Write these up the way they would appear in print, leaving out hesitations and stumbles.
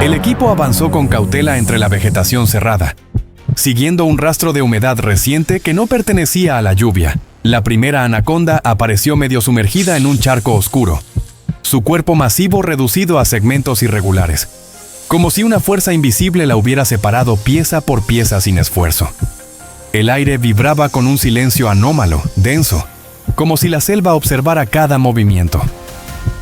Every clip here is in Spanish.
El equipo avanzó con cautela entre la vegetación cerrada, siguiendo un rastro de humedad reciente que no pertenecía a la lluvia. La primera anaconda apareció medio sumergida en un charco oscuro, su cuerpo masivo reducido a segmentos irregulares, como si una fuerza invisible la hubiera separado pieza por pieza sin esfuerzo. El aire vibraba con un silencio anómalo, denso, como si la selva observara cada movimiento.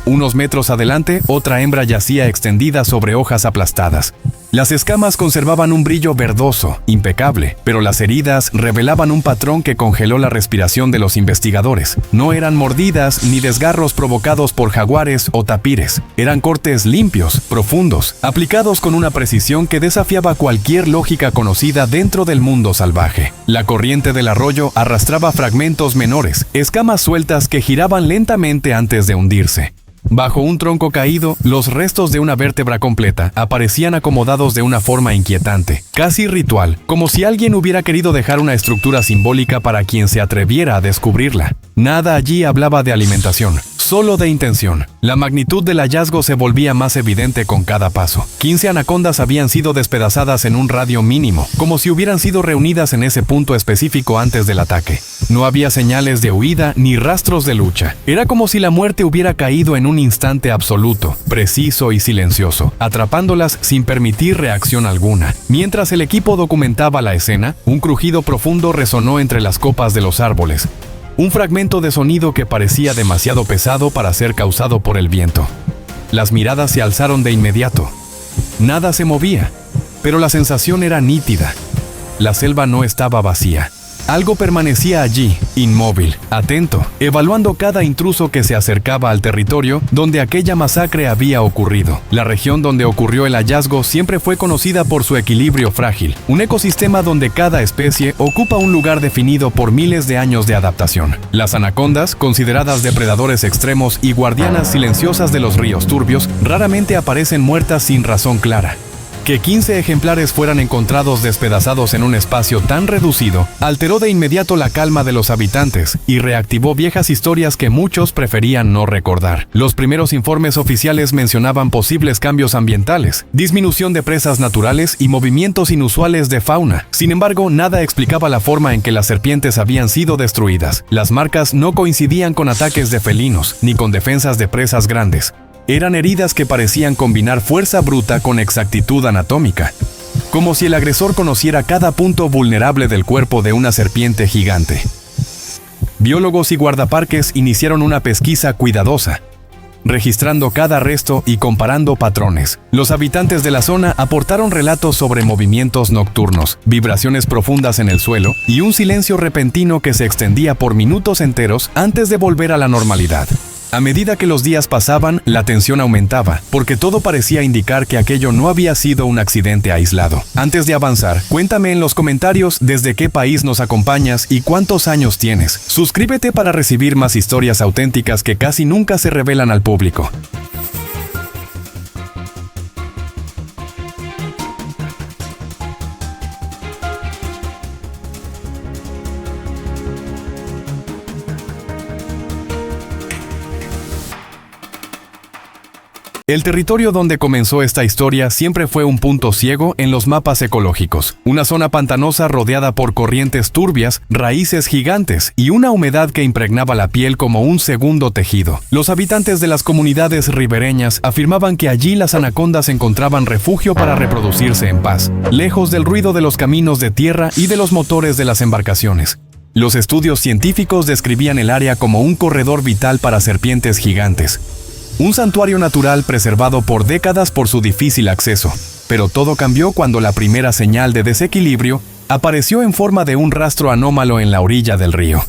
Unos metros adelante, otra hembra yacía extendida sobre hojas aplastadas. Las escamas conservaban un brillo verdoso, impecable, pero las heridas revelaban un patrón que congeló la respiración de los investigadores. No eran mordidas ni desgarros provocados por jaguares o tapires. Eran cortes limpios, profundos, aplicados con una precisión que desafiaba cualquier lógica conocida dentro del mundo salvaje. La corriente del arroyo arrastraba fragmentos menores, escamas sueltas que giraban lentamente antes de hundirse. Bajo un tronco caído, los restos de una vértebra completa aparecían acomodados de una forma inquietante, casi ritual, como si alguien hubiera querido dejar una estructura simbólica para quien se atreviera a descubrirla. Nada allí hablaba de alimentación, solo de intención. La magnitud del hallazgo se volvía más evidente con cada paso. 15 anacondas habían sido despedazadas en un radio mínimo, como si hubieran sido reunidas en ese punto específico antes del ataque. No había señales de huida ni rastros de lucha. Era como si la muerte hubiera caído en un instante absoluto, preciso y silencioso, atrapándolas sin permitir reacción alguna. Mientras el equipo documentaba la escena, un crujido profundo resonó entre las copas de los árboles. Un fragmento de sonido que parecía demasiado pesado para ser causado por el viento. Las miradas se alzaron de inmediato. Nada se movía, pero la sensación era nítida. La selva no estaba vacía. Algo permanecía allí, inmóvil, atento, evaluando cada intruso que se acercaba al territorio donde aquella masacre había ocurrido. La región donde ocurrió el hallazgo siempre fue conocida por su equilibrio frágil, un ecosistema donde cada especie ocupa un lugar definido por miles de años de adaptación. Las anacondas, consideradas depredadores extremos y guardianas silenciosas de los ríos turbios, raramente aparecen muertas sin razón clara. Que 15 ejemplares fueran encontrados despedazados en un espacio tan reducido alteró de inmediato la calma de los habitantes y reactivó viejas historias que muchos preferían no recordar. Los primeros informes oficiales mencionaban posibles cambios ambientales, disminución de presas naturales y movimientos inusuales de fauna. Sin embargo, nada explicaba la forma en que las serpientes habían sido destruidas. Las marcas no coincidían con ataques de felinos ni con defensas de presas grandes. Eran heridas que parecían combinar fuerza bruta con exactitud anatómica, como si el agresor conociera cada punto vulnerable del cuerpo de una serpiente gigante. Biólogos y guardaparques iniciaron una pesquisa cuidadosa, registrando cada resto y comparando patrones. Los habitantes de la zona aportaron relatos sobre movimientos nocturnos, vibraciones profundas en el suelo y un silencio repentino que se extendía por minutos enteros antes de volver a la normalidad. A medida que los días pasaban, la tensión aumentaba, porque todo parecía indicar que aquello no había sido un accidente aislado. Antes de avanzar, cuéntame en los comentarios desde qué país nos acompañas y cuántos años tienes. Suscríbete para recibir más historias auténticas que casi nunca se revelan al público. El territorio donde comenzó esta historia siempre fue un punto ciego en los mapas ecológicos, una zona pantanosa rodeada por corrientes turbias, raíces gigantes y una humedad que impregnaba la piel como un segundo tejido. Los habitantes de las comunidades ribereñas afirmaban que allí las anacondas encontraban refugio para reproducirse en paz, lejos del ruido de los caminos de tierra y de los motores de las embarcaciones. Los estudios científicos describían el área como un corredor vital para serpientes gigantes. Un santuario natural preservado por décadas por su difícil acceso. Pero todo cambió cuando la primera señal de desequilibrio apareció en forma de un rastro anómalo en la orilla del río.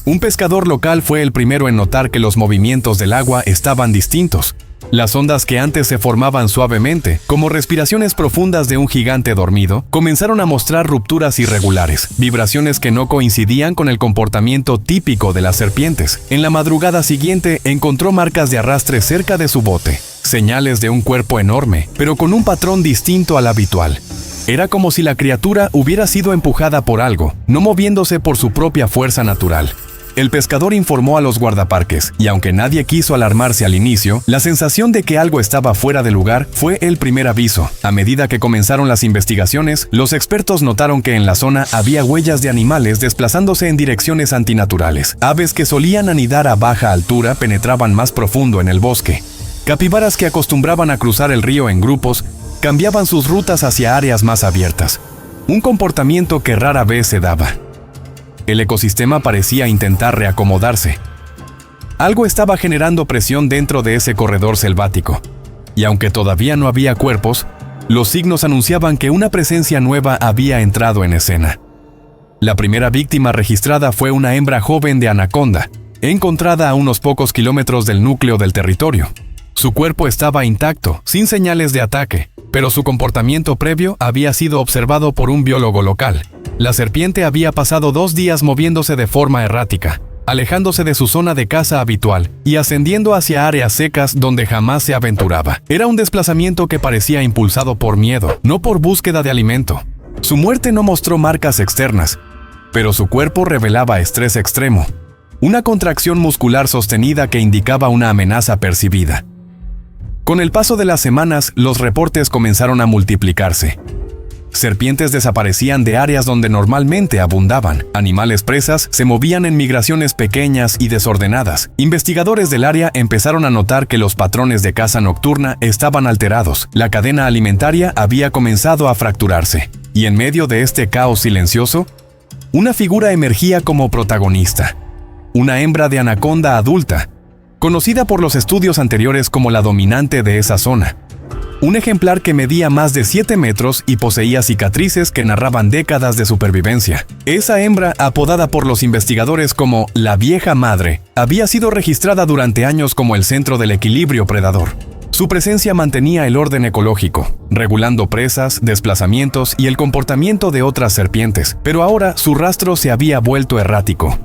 Un pescador local fue el primero en notar que los movimientos del agua estaban distintos. Las ondas que antes se formaban suavemente, como respiraciones profundas de un gigante dormido, comenzaron a mostrar rupturas irregulares, vibraciones que no coincidían con el comportamiento típico de las serpientes. En la madrugada siguiente encontró marcas de arrastre cerca de su bote, señales de un cuerpo enorme, pero con un patrón distinto al habitual. Era como si la criatura hubiera sido empujada por algo, no moviéndose por su propia fuerza natural. El pescador informó a los guardaparques, y aunque nadie quiso alarmarse al inicio, la sensación de que algo estaba fuera de lugar fue el primer aviso. A medida que comenzaron las investigaciones, los expertos notaron que en la zona había huellas de animales desplazándose en direcciones antinaturales. Aves que solían anidar a baja altura penetraban más profundo en el bosque. Capibaras que acostumbraban a cruzar el río en grupos cambiaban sus rutas hacia áreas más abiertas. Un comportamiento que rara vez se daba. El ecosistema parecía intentar reacomodarse. Algo estaba generando presión dentro de ese corredor selvático. Y aunque todavía no había cuerpos, los signos anunciaban que una presencia nueva había entrado en escena. La primera víctima registrada fue una hembra joven de anaconda, encontrada a unos pocos kilómetros del núcleo del territorio. Su cuerpo estaba intacto, sin señales de ataque, pero su comportamiento previo había sido observado por un biólogo local. La serpiente había pasado 2 días moviéndose de forma errática, alejándose de su zona de caza habitual y ascendiendo hacia áreas secas donde jamás se aventuraba. Era un desplazamiento que parecía impulsado por miedo, no por búsqueda de alimento. Su muerte no mostró marcas externas, pero su cuerpo revelaba estrés extremo, una contracción muscular sostenida que indicaba una amenaza percibida. Con el paso de las semanas, los reportes comenzaron a multiplicarse. Serpientes desaparecían de áreas donde normalmente abundaban. Animales presas se movían en migraciones pequeñas y desordenadas. Investigadores del área empezaron a notar que los patrones de caza nocturna estaban alterados. La cadena alimentaria había comenzado a fracturarse. Y en medio de este caos silencioso, una figura emergía como protagonista. Una hembra de anaconda adulta, conocida por los estudios anteriores como la dominante de esa zona. Un ejemplar que medía más de 7 metros y poseía cicatrices que narraban décadas de supervivencia. Esa hembra, apodada por los investigadores como la vieja madre, había sido registrada durante años como el centro del equilibrio predador. Su presencia mantenía el orden ecológico, regulando presas, desplazamientos y el comportamiento de otras serpientes, pero ahora su rastro se había vuelto errático.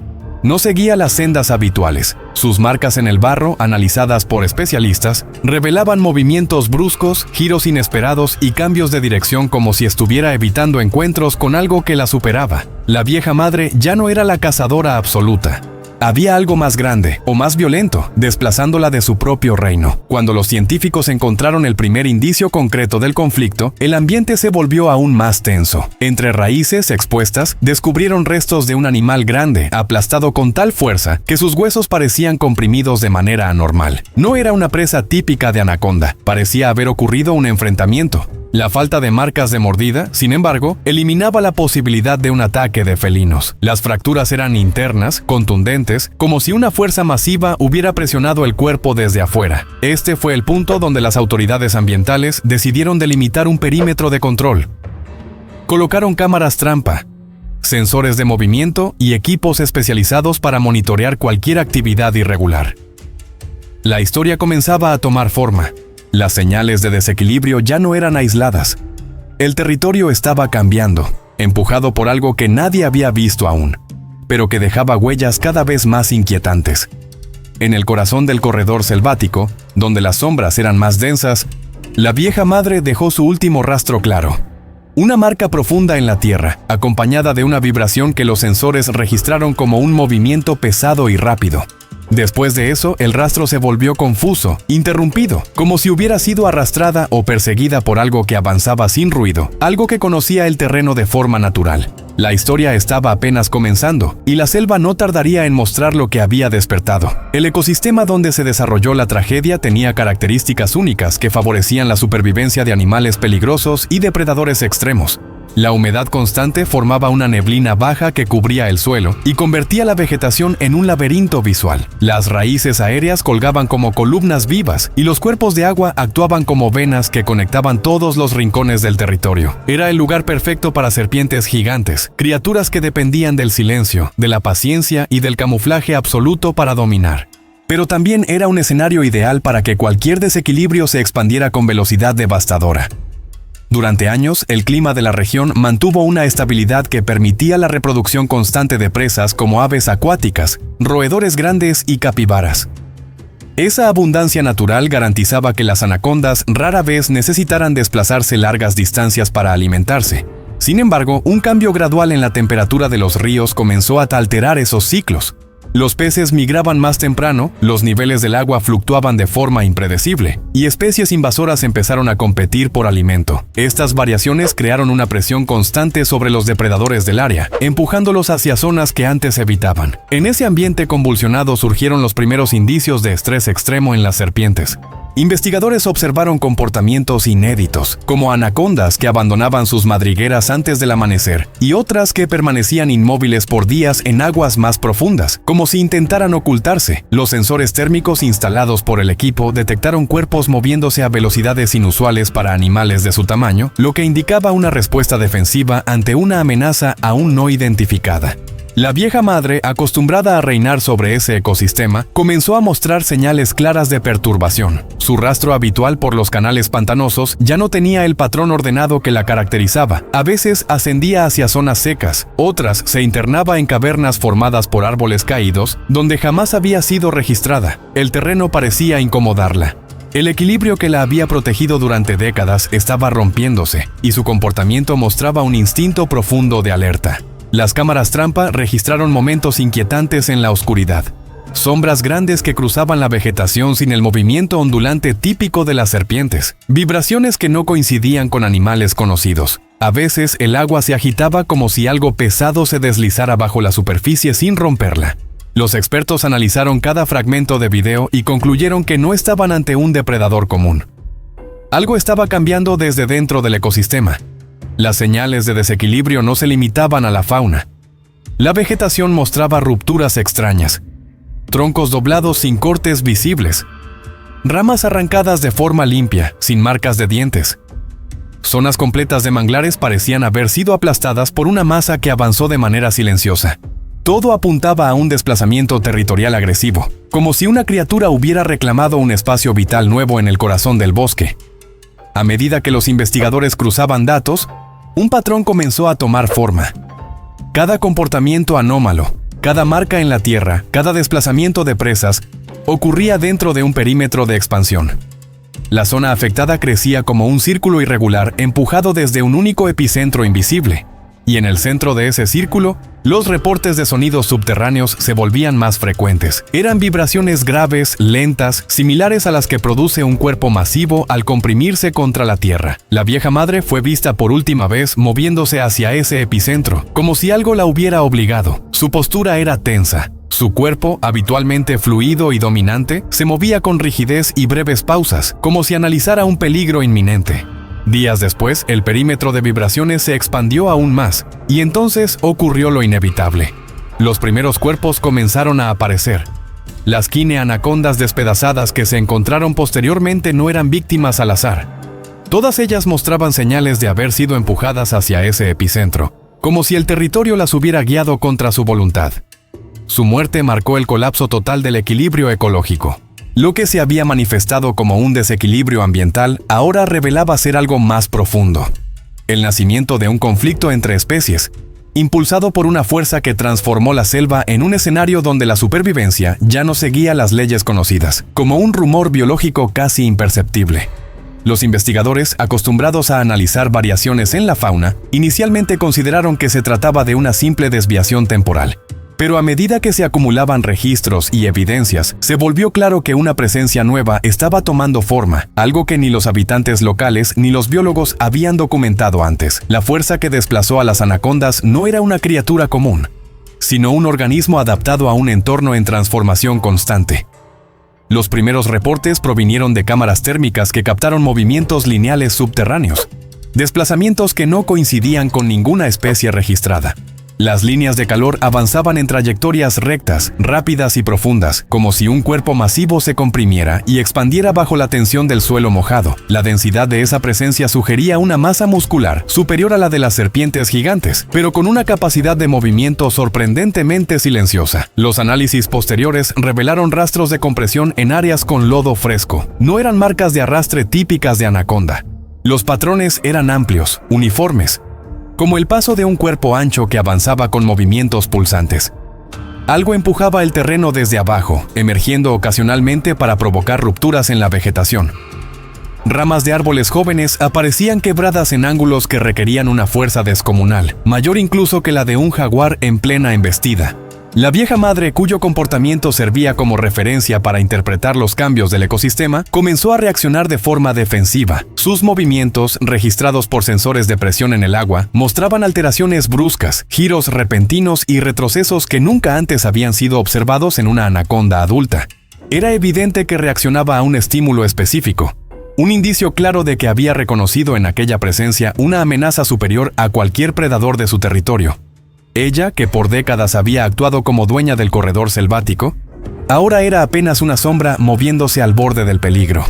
No seguía las sendas habituales. Sus marcas en el barro, analizadas por especialistas, revelaban movimientos bruscos, giros inesperados y cambios de dirección como si estuviera evitando encuentros con algo que la superaba. La vieja madre ya no era la cazadora absoluta. Había algo más grande, o más violento, desplazándola de su propio reino. Cuando los científicos encontraron el primer indicio concreto del conflicto, el ambiente se volvió aún más tenso. Entre raíces expuestas, descubrieron restos de un animal grande, aplastado con tal fuerza que sus huesos parecían comprimidos de manera anormal. No era una presa típica de anaconda, parecía haber ocurrido un enfrentamiento. La falta de marcas de mordida, sin embargo, eliminaba la posibilidad de un ataque de felinos. Las fracturas eran internas, contundentes, como si una fuerza masiva hubiera presionado el cuerpo desde afuera. Este fue el punto donde las autoridades ambientales decidieron delimitar un perímetro de control. Colocaron cámaras trampa, sensores de movimiento y equipos especializados para monitorear cualquier actividad irregular. La historia comenzaba a tomar forma. Las señales de desequilibrio ya no eran aisladas. El territorio estaba cambiando, empujado por algo que nadie había visto aún, pero que dejaba huellas cada vez más inquietantes. En el corazón del corredor selvático, donde las sombras eran más densas, la vieja madre dejó su último rastro claro. Una marca profunda en la tierra, acompañada de una vibración que los sensores registraron como un movimiento pesado y rápido. Después de eso, el rastro se volvió confuso, interrumpido, como si hubiera sido arrastrada o perseguida por algo que avanzaba sin ruido, algo que conocía el terreno de forma natural. La historia estaba apenas comenzando, y la selva no tardaría en mostrar lo que había despertado. El ecosistema donde se desarrolló la tragedia tenía características únicas que favorecían la supervivencia de animales peligrosos y depredadores extremos. La humedad constante formaba una neblina baja que cubría el suelo y convertía la vegetación en un laberinto visual. Las raíces aéreas colgaban como columnas vivas y los cuerpos de agua actuaban como venas que conectaban todos los rincones del territorio. Era el lugar perfecto para serpientes gigantes, criaturas que dependían del silencio, de la paciencia y del camuflaje absoluto para dominar. Pero también era un escenario ideal para que cualquier desequilibrio se expandiera con velocidad devastadora. Durante años, el clima de la región mantuvo una estabilidad que permitía la reproducción constante de presas como aves acuáticas, roedores grandes y capibaras. Esa abundancia natural garantizaba que las anacondas rara vez necesitaran desplazarse largas distancias para alimentarse. Sin embargo, un cambio gradual en la temperatura de los ríos comenzó a alterar esos ciclos. Los peces migraban más temprano, los niveles del agua fluctuaban de forma impredecible, y especies invasoras empezaron a competir por alimento. Estas variaciones crearon una presión constante sobre los depredadores del área, empujándolos hacia zonas que antes evitaban. En ese ambiente convulsionado surgieron los primeros indicios de estrés extremo en las serpientes. Investigadores observaron comportamientos inéditos, como anacondas que abandonaban sus madrigueras antes del amanecer, y otras que permanecían inmóviles por días en aguas más profundas, como si intentaran ocultarse. Los sensores térmicos instalados por el equipo detectaron cuerpos moviéndose a velocidades inusuales para animales de su tamaño, lo que indicaba una respuesta defensiva ante una amenaza aún no identificada. La vieja madre, acostumbrada a reinar sobre ese ecosistema, comenzó a mostrar señales claras de perturbación. Su rastro habitual por los canales pantanosos ya no tenía el patrón ordenado que la caracterizaba. A veces ascendía hacia zonas secas, otras se internaba en cavernas formadas por árboles caídos, donde jamás había sido registrada. El terreno parecía incomodarla. El equilibrio que la había protegido durante décadas estaba rompiéndose, y su comportamiento mostraba un instinto profundo de alerta. Las cámaras trampa registraron momentos inquietantes en la oscuridad. Sombras grandes que cruzaban la vegetación sin el movimiento ondulante típico de las serpientes. Vibraciones que no coincidían con animales conocidos. A veces el agua se agitaba como si algo pesado se deslizara bajo la superficie sin romperla. Los expertos analizaron cada fragmento de video y concluyeron que no estaban ante un depredador común. Algo estaba cambiando desde dentro del ecosistema. Las señales de desequilibrio no se limitaban a la fauna. La vegetación mostraba rupturas extrañas, troncos doblados sin cortes visibles, ramas arrancadas de forma limpia, sin marcas de dientes. Zonas completas de manglares parecían haber sido aplastadas por una masa que avanzó de manera silenciosa. Todo apuntaba a un desplazamiento territorial agresivo, como si una criatura hubiera reclamado un espacio vital nuevo en el corazón del bosque. A medida que los investigadores cruzaban datos, un patrón comenzó a tomar forma. Cada comportamiento anómalo, cada marca en la tierra, cada desplazamiento de presas, ocurría dentro de un perímetro de expansión. La zona afectada crecía como un círculo irregular empujado desde un único epicentro invisible. Y en el centro de ese círculo, los reportes de sonidos subterráneos se volvían más frecuentes. Eran vibraciones graves, lentas, similares a las que produce un cuerpo masivo al comprimirse contra la tierra. La vieja madre fue vista por última vez moviéndose hacia ese epicentro, como si algo la hubiera obligado. Su postura era tensa. Su cuerpo, habitualmente fluido y dominante, se movía con rigidez y breves pausas, como si analizara un peligro inminente. Días después, el perímetro de vibraciones se expandió aún más, y entonces ocurrió lo inevitable. Los primeros cuerpos comenzaron a aparecer. Las anacondas despedazadas que se encontraron posteriormente no eran víctimas al azar. Todas ellas mostraban señales de haber sido empujadas hacia ese epicentro, como si el territorio las hubiera guiado contra su voluntad. Su muerte marcó el colapso total del equilibrio ecológico. Lo que se había manifestado como un desequilibrio ambiental ahora revelaba ser algo más profundo. El nacimiento de un conflicto entre especies, impulsado por una fuerza que transformó la selva en un escenario donde la supervivencia ya no seguía las leyes conocidas, como un rumor biológico casi imperceptible. Los investigadores, acostumbrados a analizar variaciones en la fauna, inicialmente consideraron que se trataba de una simple desviación temporal. Pero a medida que se acumulaban registros y evidencias, se volvió claro que una presencia nueva estaba tomando forma, algo que ni los habitantes locales ni los biólogos habían documentado antes. La fuerza que desplazó a las anacondas no era una criatura común, sino un organismo adaptado a un entorno en transformación constante. Los primeros reportes provinieron de cámaras térmicas que captaron movimientos lineales subterráneos, desplazamientos que no coincidían con ninguna especie registrada. Las líneas de calor avanzaban en trayectorias rectas, rápidas y profundas, como si un cuerpo masivo se comprimiera y expandiera bajo la tensión del suelo mojado. La densidad de esa presencia sugería una masa muscular superior a la de las serpientes gigantes, pero con una capacidad de movimiento sorprendentemente silenciosa. Los análisis posteriores revelaron rastros de compresión en áreas con lodo fresco. No eran marcas de arrastre típicas de anaconda. Los patrones eran amplios, uniformes, como el paso de un cuerpo ancho que avanzaba con movimientos pulsantes. Algo empujaba el terreno desde abajo, emergiendo ocasionalmente para provocar rupturas en la vegetación. Ramas de árboles jóvenes aparecían quebradas en ángulos que requerían una fuerza descomunal, mayor incluso que la de un jaguar en plena embestida. La vieja madre, cuyo comportamiento servía como referencia para interpretar los cambios del ecosistema, comenzó a reaccionar de forma defensiva. Sus movimientos, registrados por sensores de presión en el agua, mostraban alteraciones bruscas, giros repentinos y retrocesos que nunca antes habían sido observados en una anaconda adulta. Era evidente que reaccionaba a un estímulo específico, un indicio claro de que había reconocido en aquella presencia una amenaza superior a cualquier predador de su territorio. Ella, que por décadas había actuado como dueña del corredor selvático, ahora era apenas una sombra moviéndose al borde del peligro.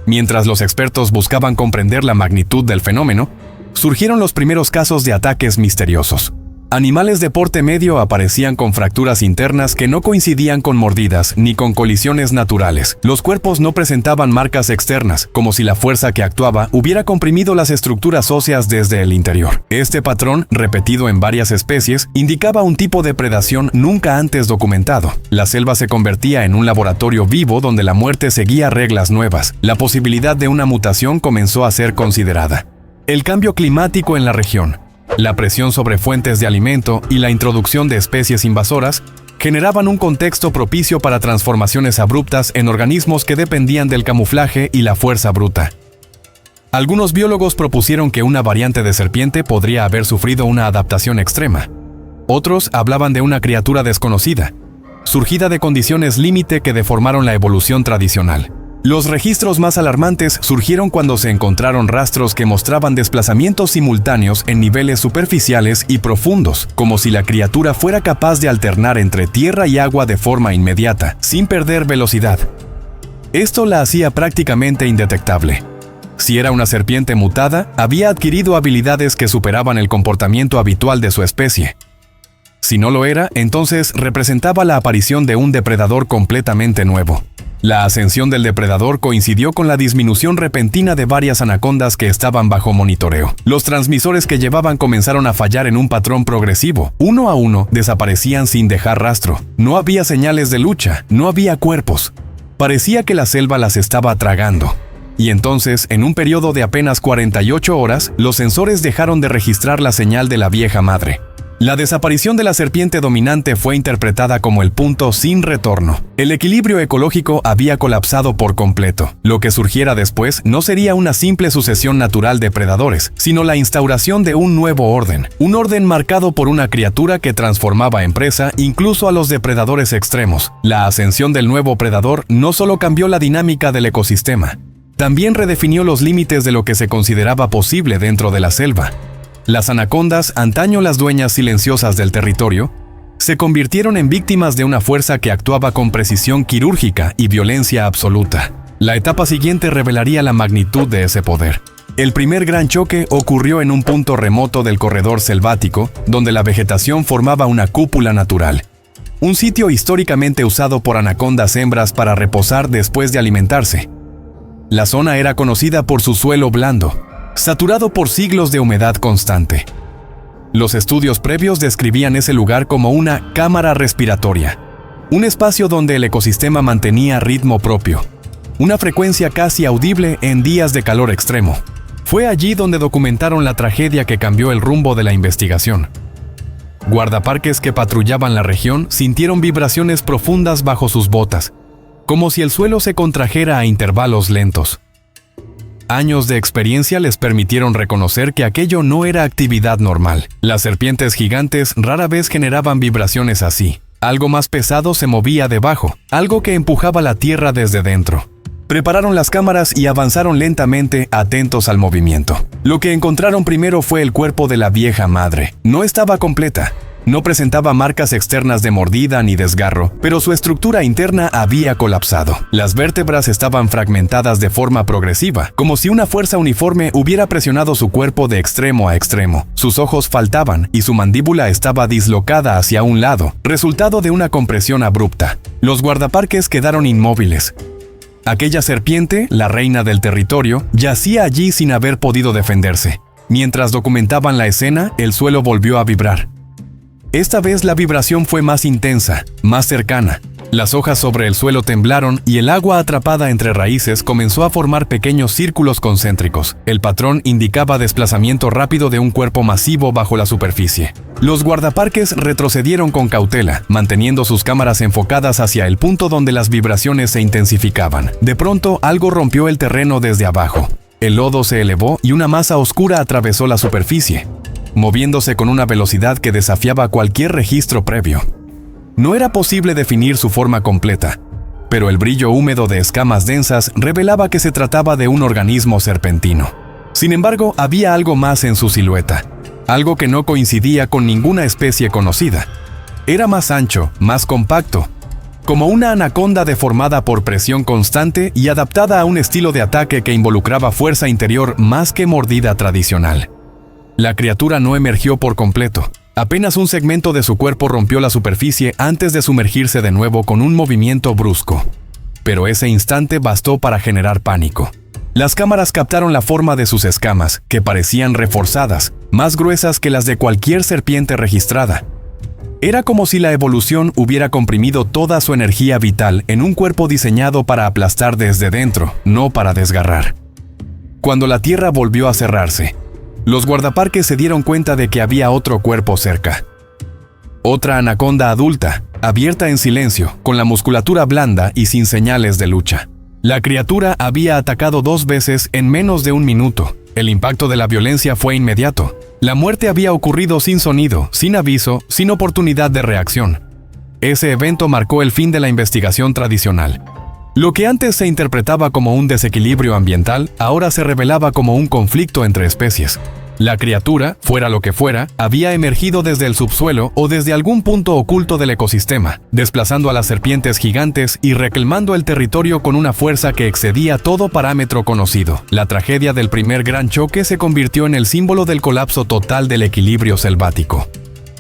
Mientras los expertos buscaban comprender la magnitud del fenómeno, surgieron los primeros casos de ataques misteriosos. Animales de porte medio aparecían con fracturas internas que no coincidían con mordidas ni con colisiones naturales. Los cuerpos no presentaban marcas externas, como si la fuerza que actuaba hubiera comprimido las estructuras óseas desde el interior. Este patrón, repetido en varias especies, indicaba un tipo de predación nunca antes documentado. La selva se convertía en un laboratorio vivo donde la muerte seguía reglas nuevas. La posibilidad de una mutación comenzó a ser considerada. El cambio climático en la región, la presión sobre fuentes de alimento y la introducción de especies invasoras generaban un contexto propicio para transformaciones abruptas en organismos que dependían del camuflaje y la fuerza bruta. Algunos biólogos propusieron que una variante de serpiente podría haber sufrido una adaptación extrema. Otros hablaban de una criatura desconocida, surgida de condiciones límite que deformaron la evolución tradicional. Los registros más alarmantes surgieron cuando se encontraron rastros que mostraban desplazamientos simultáneos en niveles superficiales y profundos, como si la criatura fuera capaz de alternar entre tierra y agua de forma inmediata, sin perder velocidad. Esto la hacía prácticamente indetectable. Si era una serpiente mutada, había adquirido habilidades que superaban el comportamiento habitual de su especie. Si no lo era, entonces representaba la aparición de un depredador completamente nuevo. La ascensión del depredador coincidió con la disminución repentina de varias anacondas que estaban bajo monitoreo. Los transmisores que llevaban comenzaron a fallar en un patrón progresivo. Uno a uno desaparecían sin dejar rastro. No había señales de lucha, no había cuerpos. Parecía que la selva las estaba tragando. Y entonces, en un periodo de apenas 48 horas, los sensores dejaron de registrar la señal de la vieja madre. La desaparición de la serpiente dominante fue interpretada como el punto sin retorno. El equilibrio ecológico había colapsado por completo. Lo que surgiera después no sería una simple sucesión natural de predadores, sino la instauración de un nuevo orden. Un orden marcado por una criatura que transformaba en presa incluso a los depredadores extremos. La ascensión del nuevo predador no solo cambió la dinámica del ecosistema, también redefinió los límites de lo que se consideraba posible dentro de la selva. Las anacondas, antaño las dueñas silenciosas del territorio, se convirtieron en víctimas de una fuerza que actuaba con precisión quirúrgica y violencia absoluta. La etapa siguiente revelaría la magnitud de ese poder. El primer gran choque ocurrió en un punto remoto del corredor selvático, donde la vegetación formaba una cúpula natural. Un sitio históricamente usado por anacondas hembras para reposar después de alimentarse. La zona era conocida por su suelo blando, saturado por siglos de humedad constante. Los estudios previos describían ese lugar como una cámara respiratoria, un espacio donde el ecosistema mantenía ritmo propio, una frecuencia casi audible en días de calor extremo. Fue allí donde documentaron la tragedia que cambió el rumbo de la investigación. Guardaparques que patrullaban la región sintieron vibraciones profundas bajo sus botas, como si el suelo se contrajera a intervalos lentos. Años de experiencia les permitieron reconocer que aquello no era actividad normal. Las serpientes gigantes rara vez generaban vibraciones así. Algo más pesado se movía debajo, algo que empujaba la tierra desde dentro. Prepararon las cámaras y avanzaron lentamente, atentos al movimiento. Lo que encontraron primero fue el cuerpo de la vieja madre. No estaba completa. No presentaba marcas externas de mordida ni desgarro, pero su estructura interna había colapsado. Las vértebras estaban fragmentadas de forma progresiva, como si una fuerza uniforme hubiera presionado su cuerpo de extremo a extremo. Sus ojos faltaban y su mandíbula estaba dislocada hacia un lado, resultado de una compresión abrupta. Los guardaparques quedaron inmóviles. Aquella serpiente, la reina del territorio, yacía allí sin haber podido defenderse. Mientras documentaban la escena, el suelo volvió a vibrar. Esta vez la vibración fue más intensa, más cercana. Las hojas sobre el suelo temblaron y el agua atrapada entre raíces comenzó a formar pequeños círculos concéntricos. El patrón indicaba desplazamiento rápido de un cuerpo masivo bajo la superficie. Los guardaparques retrocedieron con cautela, manteniendo sus cámaras enfocadas hacia el punto donde las vibraciones se intensificaban. De pronto, algo rompió el terreno desde abajo. El lodo se elevó y una masa oscura atravesó la superficie, moviéndose con una velocidad que desafiaba cualquier registro previo. No era posible definir su forma completa, pero el brillo húmedo de escamas densas revelaba que se trataba de un organismo serpentino. Sin embargo, había algo más en su silueta, algo que no coincidía con ninguna especie conocida. Era más ancho, más compacto, como una anaconda deformada por presión constante y adaptada a un estilo de ataque que involucraba fuerza interior más que mordida tradicional. La criatura no emergió por completo. Apenas un segmento de su cuerpo rompió la superficie antes de sumergirse de nuevo con un movimiento brusco. Pero ese instante bastó para generar pánico. Las cámaras captaron la forma de sus escamas, que parecían reforzadas, más gruesas que las de cualquier serpiente registrada. Era como si la evolución hubiera comprimido toda su energía vital en un cuerpo diseñado para aplastar desde dentro, no para desgarrar. Cuando la tierra volvió a cerrarse, los guardaparques se dieron cuenta de que había otro cuerpo cerca. Otra anaconda adulta, abierta en silencio, con la musculatura blanda y sin señales de lucha. La criatura había atacado 2 veces en menos de un minuto. El impacto de la violencia fue inmediato. La muerte había ocurrido sin sonido, sin aviso, sin oportunidad de reacción. Ese evento marcó el fin de la investigación tradicional. Lo que antes se interpretaba como un desequilibrio ambiental, ahora se revelaba como un conflicto entre especies. La criatura, fuera lo que fuera, había emergido desde el subsuelo o desde algún punto oculto del ecosistema, desplazando a las serpientes gigantes y reclamando el territorio con una fuerza que excedía todo parámetro conocido. La tragedia del primer gran choque se convirtió en el símbolo del colapso total del equilibrio selvático.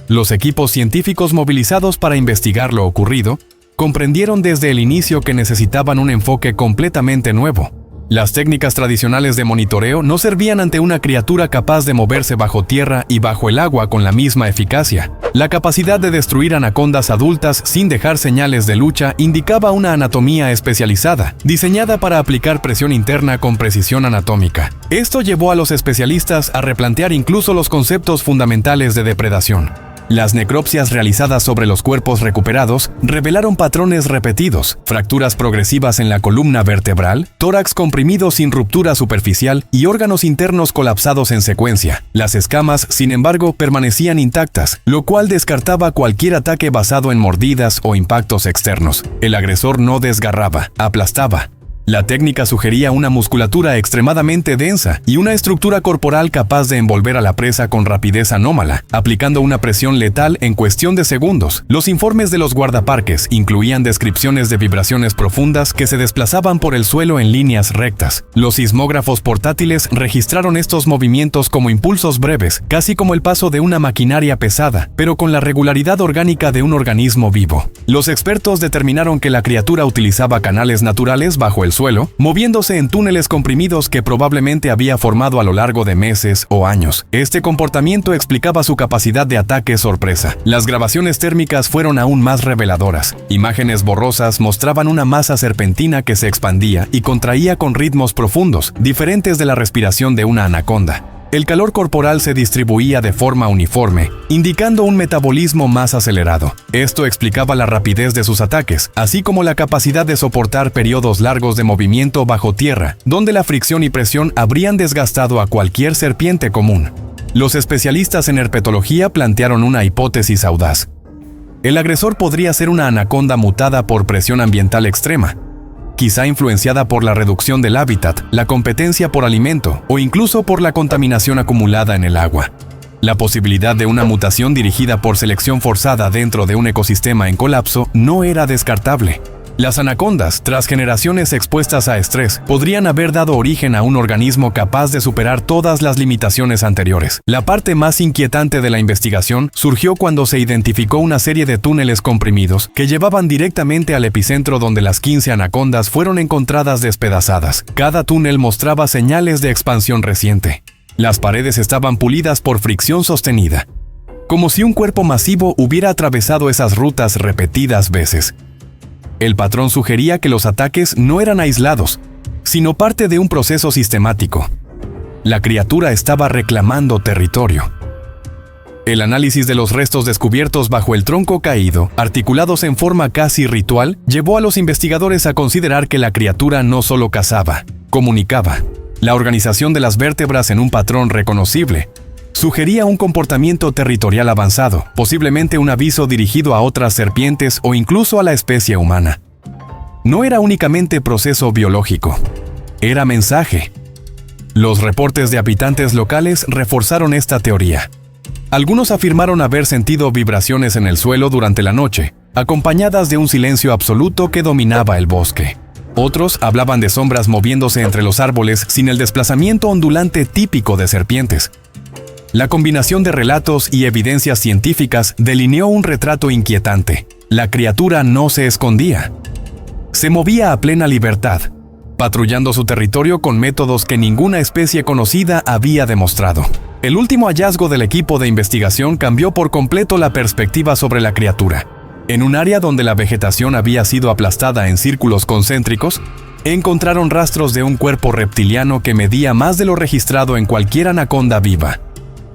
Los equipos científicos movilizados para investigar lo ocurrido comprendieron desde el inicio que necesitaban un enfoque completamente nuevo. Las técnicas tradicionales de monitoreo no servían ante una criatura capaz de moverse bajo tierra y bajo el agua con la misma eficacia. La capacidad de destruir anacondas adultas sin dejar señales de lucha indicaba una anatomía especializada, diseñada para aplicar presión interna con precisión anatómica. Esto llevó a los especialistas a replantear incluso los conceptos fundamentales de depredación. Las necropsias realizadas sobre los cuerpos recuperados revelaron patrones repetidos, fracturas progresivas en la columna vertebral, tórax comprimido sin ruptura superficial y órganos internos colapsados en secuencia. Las escamas, sin embargo, permanecían intactas, lo cual descartaba cualquier ataque basado en mordidas o impactos externos. El agresor no desgarraba, aplastaba. La técnica sugería una musculatura extremadamente densa y una estructura corporal capaz de envolver a la presa con rapidez anómala, aplicando una presión letal en cuestión de segundos. Los informes de los guardaparques incluían descripciones de vibraciones profundas que se desplazaban por el suelo en líneas rectas. Los sismógrafos portátiles registraron estos movimientos como impulsos breves, casi como el paso de una maquinaria pesada, pero con la regularidad orgánica de un organismo vivo. Los expertos determinaron que la criatura utilizaba canales naturales bajo el suelo, moviéndose en túneles comprimidos que probablemente había formado a lo largo de meses o años. Este comportamiento explicaba su capacidad de ataque sorpresa. Las grabaciones térmicas fueron aún más reveladoras. Imágenes borrosas mostraban una masa serpentina que se expandía y contraía con ritmos profundos, diferentes de la respiración de una anaconda. El calor corporal se distribuía de forma uniforme, indicando un metabolismo más acelerado. Esto explicaba la rapidez de sus ataques, así como la capacidad de soportar periodos largos de movimiento bajo tierra, donde la fricción y presión habrían desgastado a cualquier serpiente común. Los especialistas en herpetología plantearon una hipótesis audaz. El agresor podría ser una anaconda mutada por presión ambiental extrema, quizá influenciada por la reducción del hábitat, la competencia por alimento o incluso por la contaminación acumulada en el agua. La posibilidad de una mutación dirigida por selección forzada dentro de un ecosistema en colapso no era descartable. Las anacondas, tras generaciones expuestas a estrés, podrían haber dado origen a un organismo capaz de superar todas las limitaciones anteriores. La parte más inquietante de la investigación surgió cuando se identificó una serie de túneles comprimidos que llevaban directamente al epicentro donde las 15 anacondas fueron encontradas despedazadas. Cada túnel mostraba señales de expansión reciente. Las paredes estaban pulidas por fricción sostenida, como si un cuerpo masivo hubiera atravesado esas rutas repetidas veces. El patrón sugería que los ataques no eran aislados, sino parte de un proceso sistemático. La criatura estaba reclamando territorio. El análisis de los restos descubiertos bajo el tronco caído, articulados en forma casi ritual, llevó a los investigadores a considerar que la criatura no solo cazaba, comunicaba. La organización de las vértebras en un patrón reconocible sugería un comportamiento territorial avanzado, posiblemente un aviso dirigido a otras serpientes o incluso a la especie humana. No era únicamente proceso biológico, era mensaje. Los reportes de habitantes locales reforzaron esta teoría. Algunos afirmaron haber sentido vibraciones en el suelo durante la noche, acompañadas de un silencio absoluto que dominaba el bosque. Otros hablaban de sombras moviéndose entre los árboles sin el desplazamiento ondulante típico de serpientes. La combinación de relatos y evidencias científicas delineó un retrato inquietante. La criatura no se escondía. Se movía a plena libertad, patrullando su territorio con métodos que ninguna especie conocida había demostrado. El último hallazgo del equipo de investigación cambió por completo la perspectiva sobre la criatura. En un área donde la vegetación había sido aplastada en círculos concéntricos, encontraron rastros de un cuerpo reptiliano que medía más de lo registrado en cualquier anaconda viva.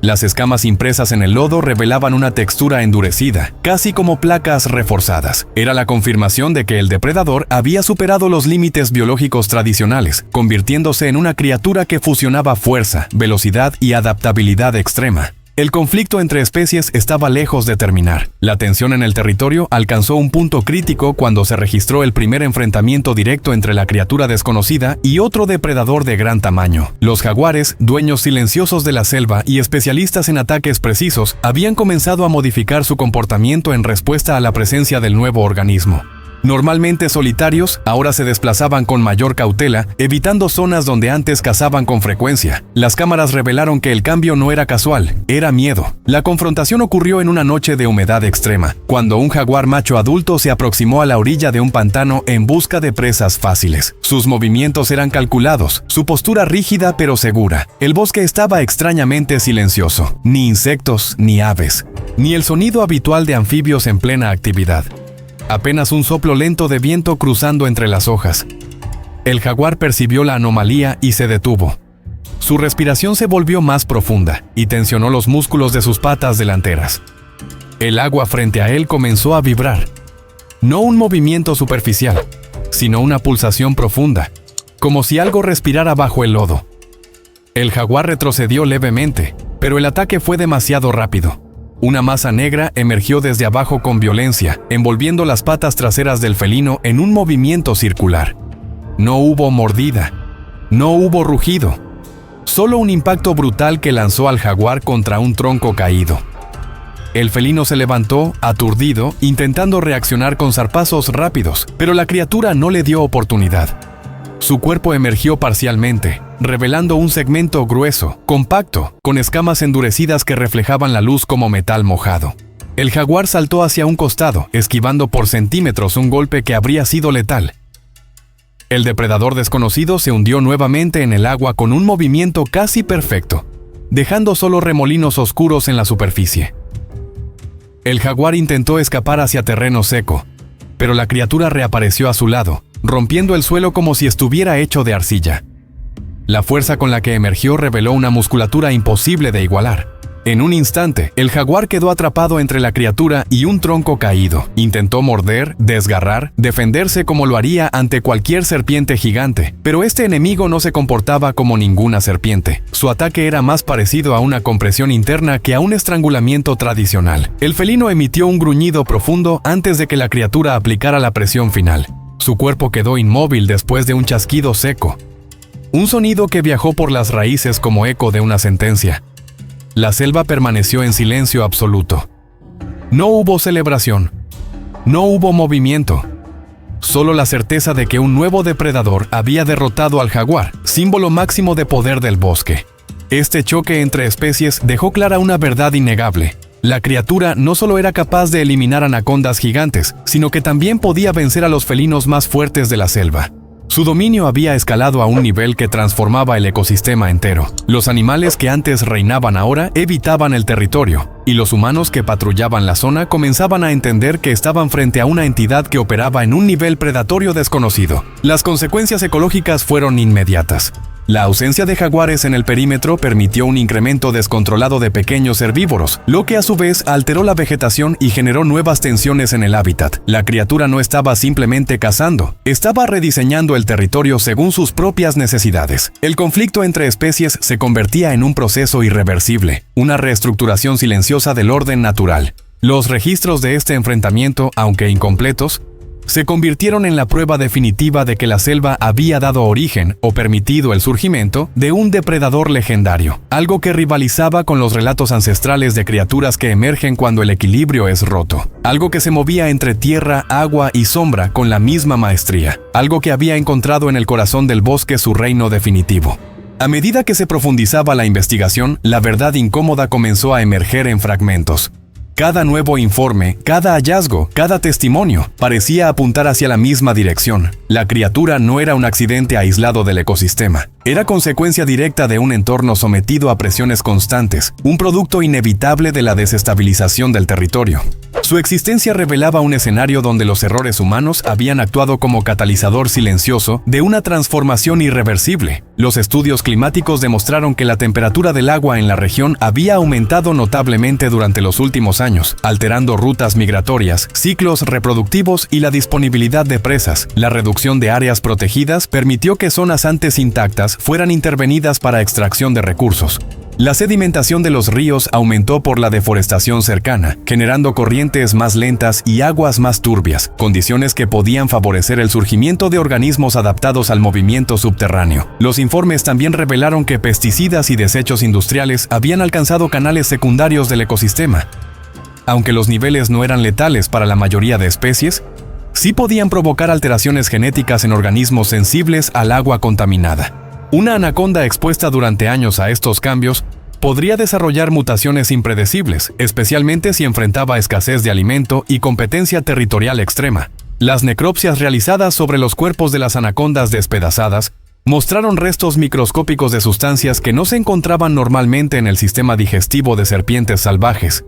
Las escamas impresas en el lodo revelaban una textura endurecida, casi como placas reforzadas. Era la confirmación de que el depredador había superado los límites biológicos tradicionales, convirtiéndose en una criatura que fusionaba fuerza, velocidad y adaptabilidad extrema. El conflicto entre especies estaba lejos de terminar. La tensión en el territorio alcanzó un punto crítico cuando se registró el primer enfrentamiento directo entre la criatura desconocida y otro depredador de gran tamaño. Los jaguares, dueños silenciosos de la selva y especialistas en ataques precisos, habían comenzado a modificar su comportamiento en respuesta a la presencia del nuevo organismo. Normalmente solitarios, ahora se desplazaban con mayor cautela, evitando zonas donde antes cazaban con frecuencia. Las cámaras revelaron que el cambio no era casual, era miedo. La confrontación ocurrió en una noche de humedad extrema, cuando un jaguar macho adulto se aproximó a la orilla de un pantano en busca de presas fáciles. Sus movimientos eran calculados, su postura rígida pero segura. El bosque estaba extrañamente silencioso, ni insectos ni aves, ni el sonido habitual de anfibios en plena actividad. Apenas un soplo lento de viento cruzando entre las hojas. El jaguar percibió la anomalía y se detuvo. Su respiración se volvió más profunda y tensionó los músculos de sus patas delanteras. El agua frente a él comenzó a vibrar. No un movimiento superficial, sino una pulsación profunda, como si algo respirara bajo el lodo. El jaguar retrocedió levemente, pero el ataque fue demasiado rápido. Una masa negra emergió desde abajo con violencia, envolviendo las patas traseras del felino en un movimiento circular. No hubo mordida, no hubo rugido, solo un impacto brutal que lanzó al jaguar contra un tronco caído. El felino se levantó, aturdido, intentando reaccionar con zarpazos rápidos, pero la criatura no le dio oportunidad. Su cuerpo emergió parcialmente, revelando un segmento grueso, compacto, con escamas endurecidas que reflejaban la luz como metal mojado. El jaguar saltó hacia un costado, esquivando por centímetros un golpe que habría sido letal. El depredador desconocido se hundió nuevamente en el agua con un movimiento casi perfecto, dejando solo remolinos oscuros en la superficie. El jaguar intentó escapar hacia terreno seco, pero la criatura reapareció a su lado, rompiendo el suelo como si estuviera hecho de arcilla. La fuerza con la que emergió reveló una musculatura imposible de igualar. En un instante, el jaguar quedó atrapado entre la criatura y un tronco caído. Intentó morder, desgarrar, defenderse como lo haría ante cualquier serpiente gigante, pero este enemigo no se comportaba como ninguna serpiente. Su ataque era más parecido a una compresión interna que a un estrangulamiento tradicional. El felino emitió un gruñido profundo antes de que la criatura aplicara la presión final. Su cuerpo quedó inmóvil después de un chasquido seco. Un sonido que viajó por las raíces como eco de una sentencia. La selva permaneció en silencio absoluto. No hubo celebración. No hubo movimiento. Solo la certeza de que un nuevo depredador había derrotado al jaguar, símbolo máximo de poder del bosque. Este choque entre especies dejó clara una verdad innegable. La criatura no solo era capaz de eliminar anacondas gigantes, sino que también podía vencer a los felinos más fuertes de la selva. Su dominio había escalado a un nivel que transformaba el ecosistema entero. Los animales que antes reinaban ahora evitaban el territorio. y los humanos que patrullaban la zona comenzaban a entender que estaban frente a una entidad que operaba en un nivel predatorio desconocido. Las consecuencias ecológicas fueron inmediatas. La ausencia de jaguares en el perímetro permitió un incremento descontrolado de pequeños herbívoros, lo que a su vez alteró la vegetación y generó nuevas tensiones en el hábitat. La criatura no estaba simplemente cazando, estaba rediseñando el territorio según sus propias necesidades. El conflicto entre especies se convertía en un proceso irreversible, una reestructuración silenciosa del orden natural. Los registros de este enfrentamiento, aunque incompletos, se convirtieron en la prueba definitiva de que la selva había dado origen o permitido el surgimiento de un depredador legendario, algo que rivalizaba con los relatos ancestrales de criaturas que emergen cuando el equilibrio es roto, algo que se movía entre tierra, agua y sombra con la misma maestría, algo que había encontrado en el corazón del bosque su reino definitivo. A medida que se profundizaba la investigación, la verdad incómoda comenzó a emerger en fragmentos. Cada nuevo informe, cada hallazgo, cada testimonio parecía apuntar hacia la misma dirección. La criatura no era un accidente aislado del ecosistema. Era consecuencia directa de un entorno sometido a presiones constantes, un producto inevitable de la desestabilización del territorio. Su existencia revelaba un escenario donde los errores humanos habían actuado como catalizador silencioso de una transformación irreversible. Los estudios climáticos demostraron que la temperatura del agua en la región había aumentado notablemente durante los últimos años, alterando rutas migratorias, ciclos reproductivos y la disponibilidad de presas. La reducción de áreas protegidas permitió que zonas antes intactas fueran intervenidas para extracción de recursos. La sedimentación de los ríos aumentó por la deforestación cercana, generando corrientes más lentas y aguas más turbias, condiciones que podían favorecer el surgimiento de organismos adaptados al movimiento subterráneo. Los informes también revelaron que pesticidas y desechos industriales habían alcanzado canales secundarios del ecosistema. Aunque los niveles no eran letales para la mayoría de especies, sí podían provocar alteraciones genéticas en organismos sensibles al agua contaminada. Una anaconda expuesta durante años a estos cambios podría desarrollar mutaciones impredecibles, especialmente si enfrentaba escasez de alimento y competencia territorial extrema. Las necropsias realizadas sobre los cuerpos de las anacondas despedazadas mostraron restos microscópicos de sustancias que no se encontraban normalmente en el sistema digestivo de serpientes salvajes.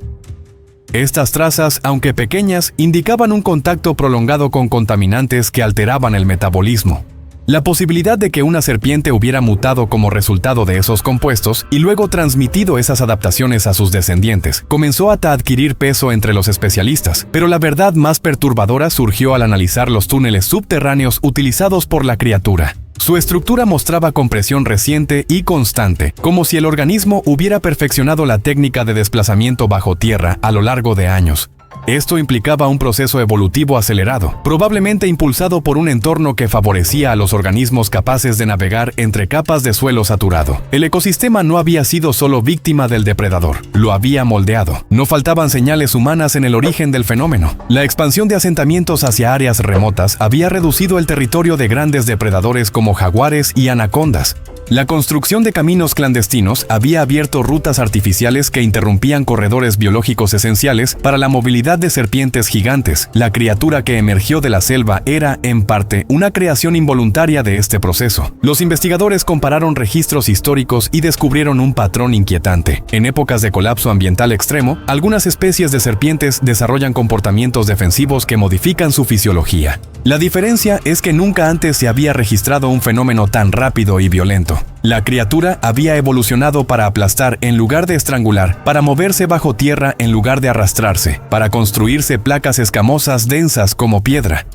Estas trazas, aunque pequeñas, indicaban un contacto prolongado con contaminantes que alteraban el metabolismo. La posibilidad de que una serpiente hubiera mutado como resultado de esos compuestos y luego transmitido esas adaptaciones a sus descendientes comenzó a adquirir peso entre los especialistas, pero la verdad más perturbadora surgió al analizar los túneles subterráneos utilizados por la criatura. Su estructura mostraba compresión reciente y constante, como si el organismo hubiera perfeccionado la técnica de desplazamiento bajo tierra a lo largo de años. Esto implicaba un proceso evolutivo acelerado, probablemente impulsado por un entorno que favorecía a los organismos capaces de navegar entre capas de suelo saturado. El ecosistema no había sido solo víctima del depredador, lo había moldeado. No faltaban señales humanas en el origen del fenómeno. La expansión de asentamientos hacia áreas remotas había reducido el territorio de grandes depredadores como jaguares y anacondas. La construcción de caminos clandestinos había abierto rutas artificiales que interrumpían corredores biológicos esenciales para la movilidad de serpientes gigantes. La criatura que emergió de la selva era, en parte, una creación involuntaria de este proceso. Los investigadores compararon registros históricos y descubrieron un patrón inquietante. En épocas de colapso ambiental extremo, algunas especies de serpientes desarrollan comportamientos defensivos que modifican su fisiología. La diferencia es que nunca antes se había registrado un fenómeno tan rápido y violento. La criatura había evolucionado para aplastar en lugar de estrangular, para moverse bajo tierra en lugar de arrastrarse, para construirse placas escamosas densas como piedra.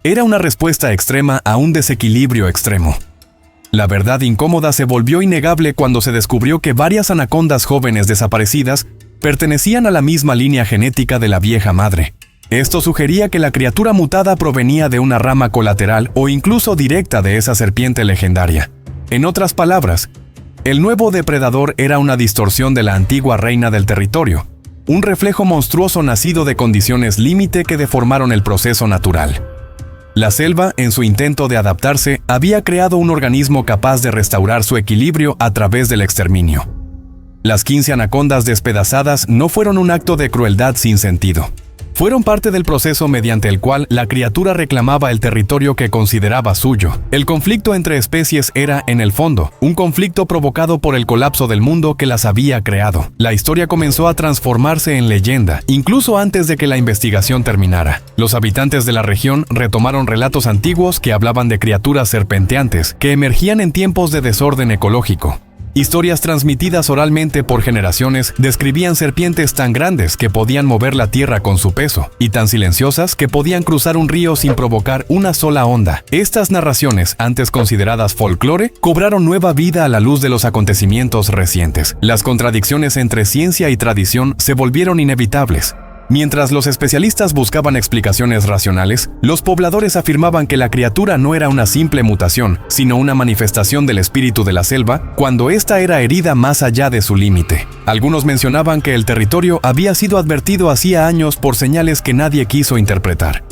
Era una respuesta extrema a un desequilibrio extremo. La verdad incómoda se volvió innegable cuando se descubrió que varias anacondas jóvenes desaparecidas pertenecían a la misma línea genética de la vieja madre. Esto sugería que la criatura mutada provenía de una rama colateral o incluso directa de esa serpiente legendaria. En otras palabras, el nuevo depredador era una distorsión de la antigua reina del territorio, un reflejo monstruoso nacido de condiciones límite que deformaron el proceso natural. La selva, en su intento de adaptarse, había creado un organismo capaz de restaurar su equilibrio a través del exterminio. Las 15 anacondas despedazadas no fueron un acto de crueldad sin sentido. fueron parte del proceso mediante el cual la criatura reclamaba el territorio que consideraba suyo. El conflicto entre especies era, en el fondo, un conflicto provocado por el colapso del mundo que las había creado. La historia comenzó a transformarse en leyenda, incluso antes de que la investigación terminara. Los habitantes de la región retomaron relatos antiguos que hablaban de criaturas serpenteantes que emergían en tiempos de desorden ecológico. Historias transmitidas oralmente por generaciones describían serpientes tan grandes que podían mover la tierra con su peso, y tan silenciosas que podían cruzar un río sin provocar una sola onda. Estas narraciones, antes consideradas folclore, cobraron nueva vida a la luz de los acontecimientos recientes. Las contradicciones entre ciencia y tradición se volvieron inevitables. Mientras los especialistas buscaban explicaciones racionales, los pobladores afirmaban que la criatura no era una simple mutación, sino una manifestación del espíritu de la selva, cuando ésta era herida más allá de su límite. Algunos mencionaban que el territorio había sido advertido hacía años por señales que nadie quiso interpretar.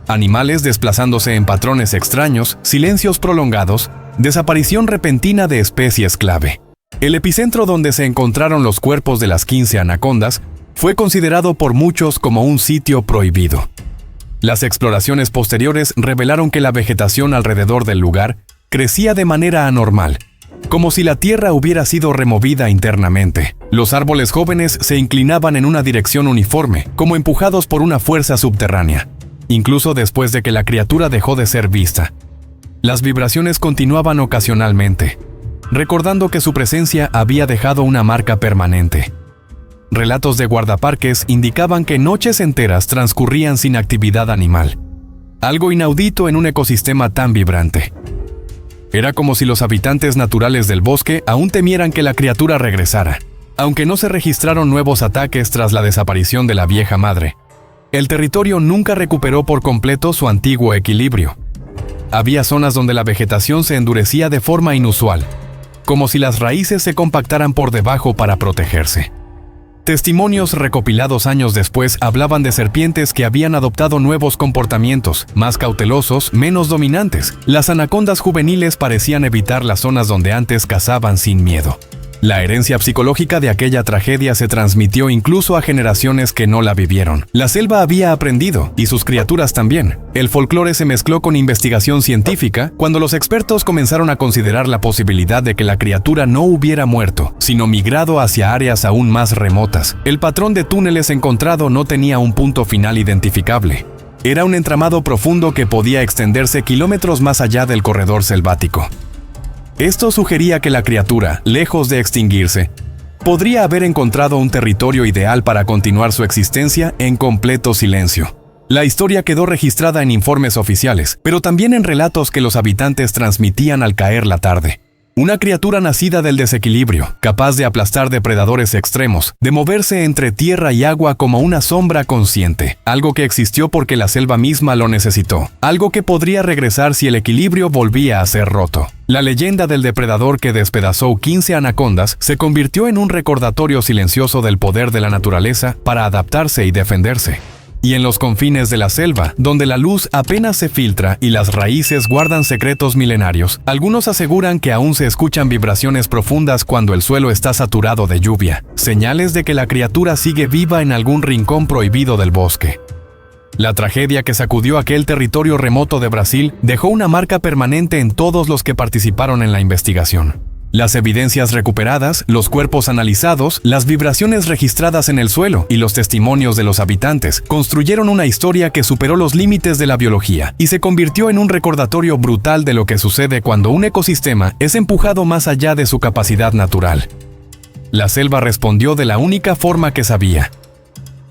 Animales desplazándose en patrones extraños, silencios prolongados, desaparición repentina de especies clave. El epicentro donde se encontraron los cuerpos de las 15 anacondas fue considerado por muchos como un sitio prohibido. Las exploraciones posteriores revelaron que la vegetación alrededor del lugar crecía de manera anormal, como si la tierra hubiera sido removida internamente. Los árboles jóvenes se inclinaban en una dirección uniforme, como empujados por una fuerza subterránea, incluso después de que la criatura dejó de ser vista. Las vibraciones continuaban ocasionalmente, recordando que su presencia había dejado una marca permanente. Relatos de guardaparques indicaban que noches enteras transcurrían sin actividad animal, algo inaudito en un ecosistema tan vibrante. Era como si los habitantes naturales del bosque aún temieran que la criatura regresara, aunque no se registraron nuevos ataques tras la desaparición de la vieja madre. El territorio nunca recuperó por completo su antiguo equilibrio. Había zonas donde la vegetación se endurecía de forma inusual, como si las raíces se compactaran por debajo para protegerse. Testimonios recopilados años después hablaban de serpientes que habían adoptado nuevos comportamientos, más cautelosos, menos dominantes. Las anacondas juveniles parecían evitar las zonas donde antes cazaban sin miedo. La herencia psicológica de aquella tragedia se transmitió incluso a generaciones que no la vivieron. La selva había aprendido, y sus criaturas también. El folclore se mezcló con investigación científica cuando los expertos comenzaron a considerar la posibilidad de que la criatura no hubiera muerto, sino migrado hacia áreas aún más remotas. El patrón de túneles encontrado no tenía un punto final identificable. Era un entramado profundo que podía extenderse kilómetros más allá del corredor selvático. Esto sugería que la criatura, lejos de extinguirse, podría haber encontrado un territorio ideal para continuar su existencia en completo silencio. La historia quedó registrada en informes oficiales, pero también en relatos que los habitantes transmitían al caer la tarde. Una criatura nacida del desequilibrio, capaz de aplastar depredadores extremos, de moverse entre tierra y agua como una sombra consciente, algo que existió porque la selva misma lo necesitó, algo que podría regresar si el equilibrio volvía a ser roto. La leyenda del depredador que despedazó 15 anacondas se convirtió en un recordatorio silencioso del poder de la naturaleza para adaptarse y defenderse. Y en los confines de la selva, donde la luz apenas se filtra y las raíces guardan secretos milenarios, algunos aseguran que aún se escuchan vibraciones profundas cuando el suelo está saturado de lluvia, señales de que la criatura sigue viva en algún rincón prohibido del bosque. La tragedia que sacudió aquel territorio remoto de Brasil dejó una marca permanente en todos los que participaron en la investigación. Las evidencias recuperadas, los cuerpos analizados, las vibraciones registradas en el suelo y los testimonios de los habitantes construyeron una historia que superó los límites de la biología y se convirtió en un recordatorio brutal de lo que sucede cuando un ecosistema es empujado más allá de su capacidad natural. La selva respondió de la única forma que sabía,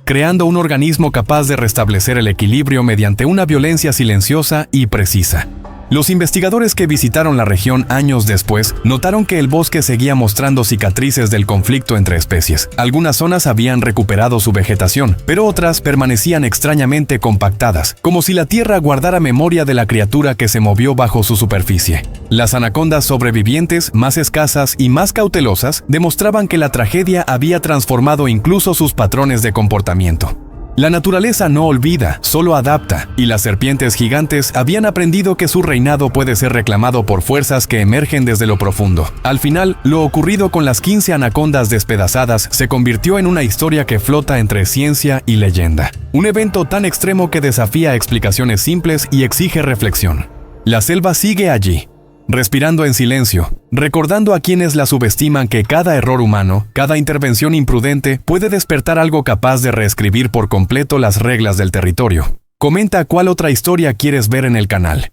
creando un organismo capaz de restablecer el equilibrio mediante una violencia silenciosa y precisa. Los investigadores que visitaron la región años después notaron que el bosque seguía mostrando cicatrices del conflicto entre especies. Algunas zonas habían recuperado su vegetación, pero otras permanecían extrañamente compactadas, como si la tierra guardara memoria de la criatura que se movió bajo su superficie. Las anacondas sobrevivientes, más escasas y más cautelosas, demostraban que la tragedia había transformado incluso sus patrones de comportamiento. La naturaleza no olvida, solo adapta, y las serpientes gigantes habían aprendido que su reinado puede ser reclamado por fuerzas que emergen desde lo profundo. Al final, lo ocurrido con las 15 anacondas despedazadas se convirtió en una historia que flota entre ciencia y leyenda. Un evento tan extremo que desafía explicaciones simples y exige reflexión. La selva sigue allí, respirando en silencio, recordando a quienes la subestiman que cada error humano, cada intervención imprudente puede despertar algo capaz de reescribir por completo las reglas del territorio. Comenta cuál otra historia quieres ver en el canal.